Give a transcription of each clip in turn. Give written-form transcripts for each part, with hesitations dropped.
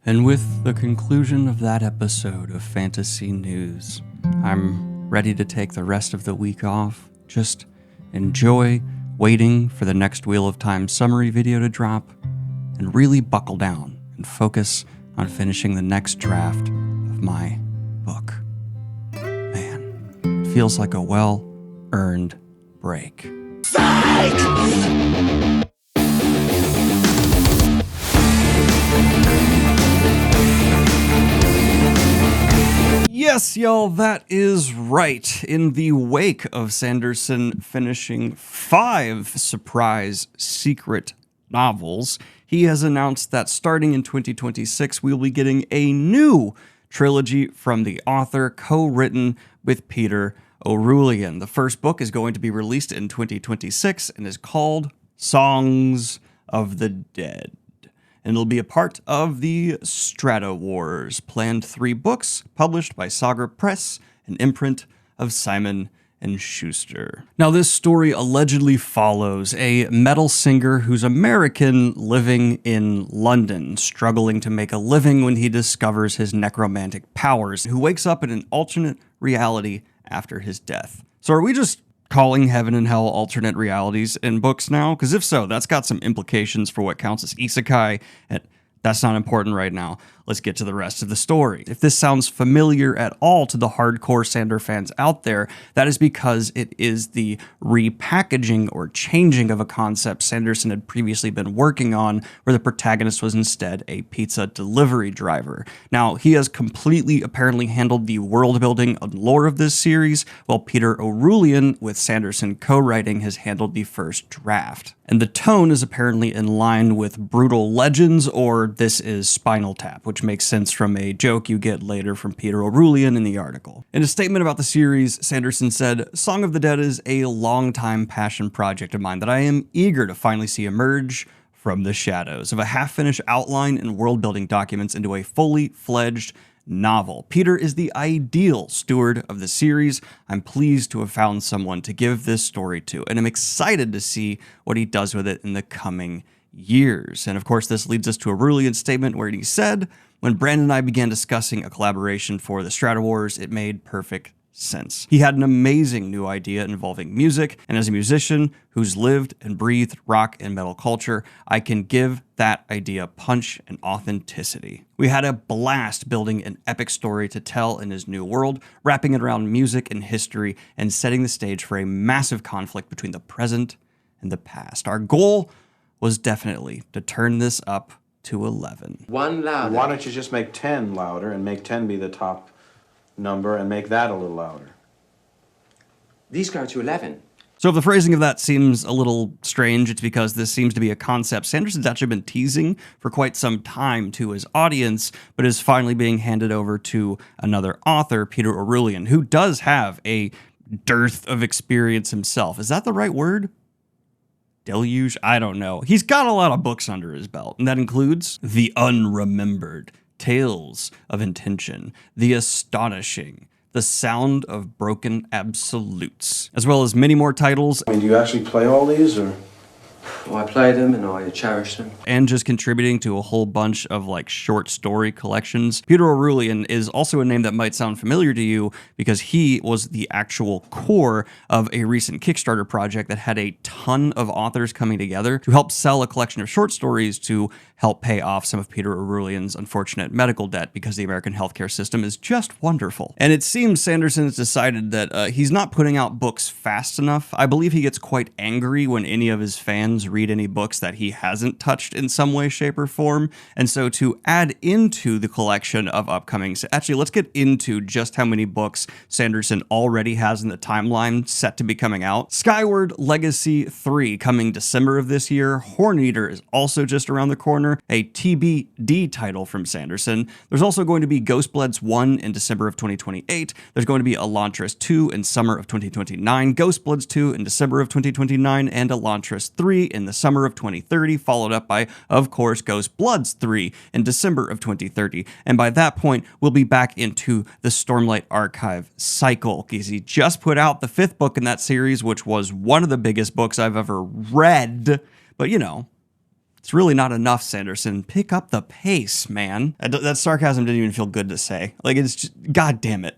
And with the conclusion of that episode of Fantasy News, I'm ready to take the rest of the week off. Just enjoy waiting for the next Wheel of Time summary video to drop, and really buckle down and focus on finishing the next draft of my book. Man, it feels like a well-earned break. Yes, y'all, that is right. In the wake of Sanderson finishing 5 surprise secret novels, he has announced that starting in 2026, we'll be getting a new trilogy from the author, co-written with Peter Orullian. The first book is going to be released in 2026 and is called Songs of the Dead. And it'll be a part of the Strata Wars, planned 3 books published by Saga Press, an imprint of Simon & Schuster. Now, this story allegedly follows a metal singer who's American living in London, struggling to make a living when he discovers his necromantic powers, who wakes up in an alternate reality after his death. So are we just calling heaven and hell alternate realities in books now? Because if so, that's got some implications for what counts as isekai, and that's not important right now. Let's get to the rest of the story. If this sounds familiar at all to the hardcore Sander fans out there, that is because it is the repackaging or changing of a concept Sanderson had previously been working on, where the protagonist was instead a pizza delivery driver. Now, he has completely apparently handled the world building and lore of this series, while Peter Orullian, with Sanderson co-writing, has handled the first draft. And the tone is apparently in line with Brutal Legends or This Is Spinal Tap, which makes sense from a joke you get later from Peter Orullian in the article. In a statement about the series, Sanderson said, "Song of the Dead is a long-time passion project of mine that I am eager to finally see emerge from the shadows of a half-finished outline and world-building documents into a fully fledged novel. Peter is the ideal steward of the series. I'm pleased to have found someone to give this story to, and I'm excited to see what he does with it in the coming years." And of course, this leads us to Orullian's statement where he said, "When Brandon and I began discussing a collaboration for the Strata Wars, it made perfect sense. He had an amazing new idea involving music, and as a musician who's lived and breathed rock and metal culture, I can give that idea punch and authenticity. We had a blast building an epic story to tell in his new world, wrapping it around music and history, and setting the stage for a massive conflict between the present and the past. Our goal was definitely to turn this up to 11. One louder. Why don't you just make 10 louder and make 10 be the top number and make that a little louder?" These go to 11. So if the phrasing of that seems a little strange, it's because this seems to be a concept Sanderson's actually been teasing for quite some time to his audience, but is finally being handed over to another author, Peter Orullian, who does have a dearth of experience himself. Is that the right word? Deluge? I don't know. He's got a lot of books under his belt, and that includes The Unremembered, Tales of Intention, The Astonishing, The Sound of Broken Absolutes, as well as many more titles. I mean, do you actually play all these, or? I play them and I cherish them. And just contributing to a whole bunch of like short story collections. Peter Orullian is also a name that might sound familiar to you because he was the actual core of a recent Kickstarter project that had a ton of authors coming together to help sell a collection of short stories to help pay off some of Peter Orullian's unfortunate medical debt, because the American healthcare system is just wonderful. And it seems Sanderson has decided that he's not putting out books fast enough. I believe he gets quite angry when any of his fans read any books that he hasn't touched in some way, shape, or form. And so to add into the collection of upcoming, actually, let's get into just how many books Sanderson already has in the timeline set to be coming out. Skyward Legacy 3 coming December of this year. Horneater is also just around the corner, a TBD title from Sanderson. There's also going to be Ghostbloods 1 in December of 2028. There's going to be Elantris 2 in summer of 2029, Ghostbloods 2 in December of 2029, and Elantris 3 in the summer of 2030, followed up by, of course, Ghostbloods 3 in December of 2030. And by that point, we'll be back into the Stormlight Archive cycle, because he just put out the 5th book in that series, which was one of the biggest books I've ever read. But, you know, It's really not enough, Sanderson. Pick up the pace, man. That sarcasm didn't even feel good to say. Like, it's just, god damn it.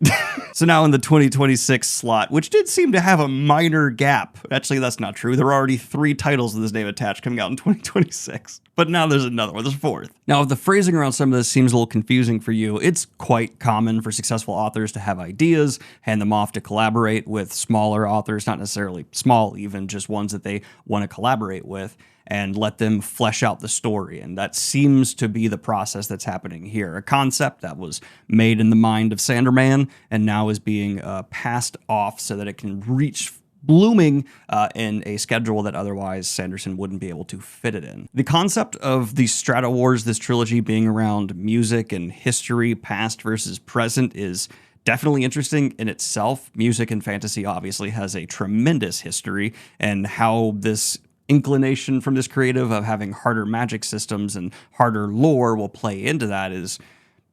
So now in the 2026 slot, which did seem to have a minor gap. Actually, that's not true. There are already 3 titles with this name attached coming out in 2026. But now there's another one. There's a 4th. Now, if the phrasing around some of this seems a little confusing for you, it's quite common for successful authors to have ideas, hand them off to collaborate with smaller authors, not necessarily small even, just ones that they want to collaborate with, and let them flesh out the story. And that seems to be the process that's happening here. A concept that was made in the mind of Sanderman and now is being passed off so that it can reach blooming in a schedule that otherwise Sanderson wouldn't be able to fit it in. The concept of the Strata Wars, this trilogy being around music and history, past versus present, is definitely interesting in itself. Music and fantasy obviously has a tremendous history, and how this inclination from this creative of having harder magic systems and harder lore will play into that is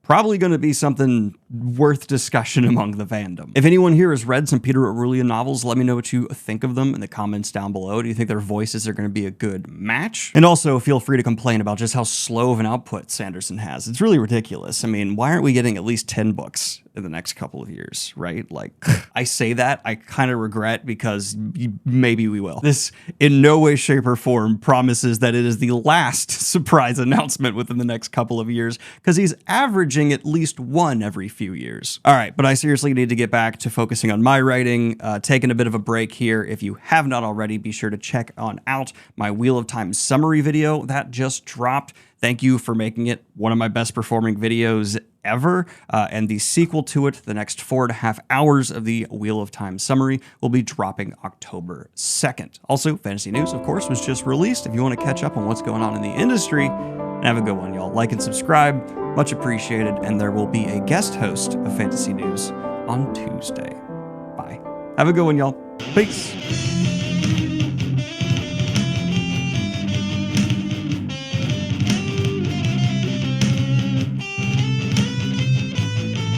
probably going to be something worth discussion among the fandom. If anyone here has read some Peter Orullian novels, let me know what you think of them in the comments down below. Do you think their voices are going to be a good match? And also feel free to complain about just how slow of an output Sanderson has. It's really ridiculous. I mean, why aren't we getting at least 10 books in the next couple of years, right? Like, I say that, I kind of regret, because maybe we will. This in no way, shape, or form promises that it is the last surprise announcement within the next couple of years, because he's averaging at least one every few years. All right, but I seriously need to get back to focusing on my writing, taking a bit of a break here. If you have not already, be sure to check out my Wheel of Time summary video that just dropped. Thank you for making it one of my best performing videos ever. And the sequel to it, the next 4.5 hours of the Wheel of Time summary, will be dropping October 2nd. Also, Fantasy News, of course, was just released. If you want to catch up on what's going on in the industry, and have a good one, y'all. Like and subscribe, much appreciated. And there will be a guest host of Fantasy News on Tuesday. Bye. Have a good one, y'all. Peace.